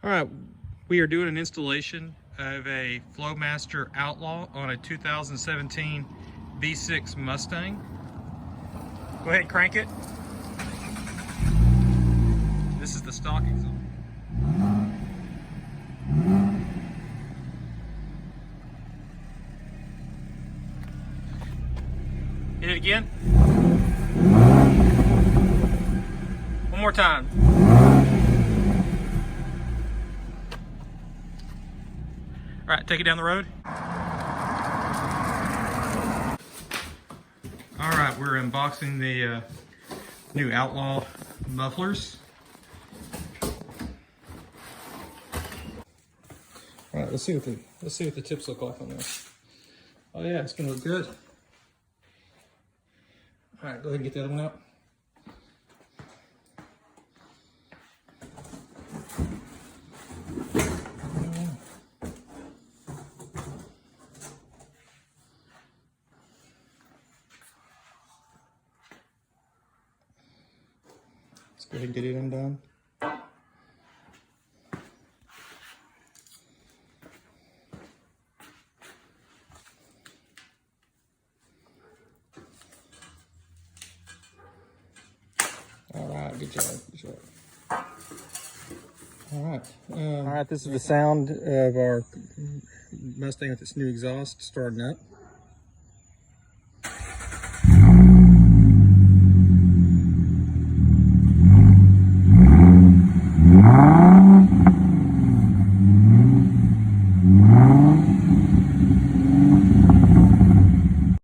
All right, we are doing an installation of a Flowmaster Outlaw on a 2017 V6 Mustang. Go ahead and crank it. This is the stock exhaust. Hit it again. One more time. All right, take it down the road. All right, we're unboxing the new Outlaw mufflers. All right, let's see what the tips look like on this. Oh yeah, it's gonna look good. All right, go ahead and get the other one out. Let's go ahead and get it undone. All right, good job, good job. All right, this is the sound of our Mustang with its new exhaust starting up.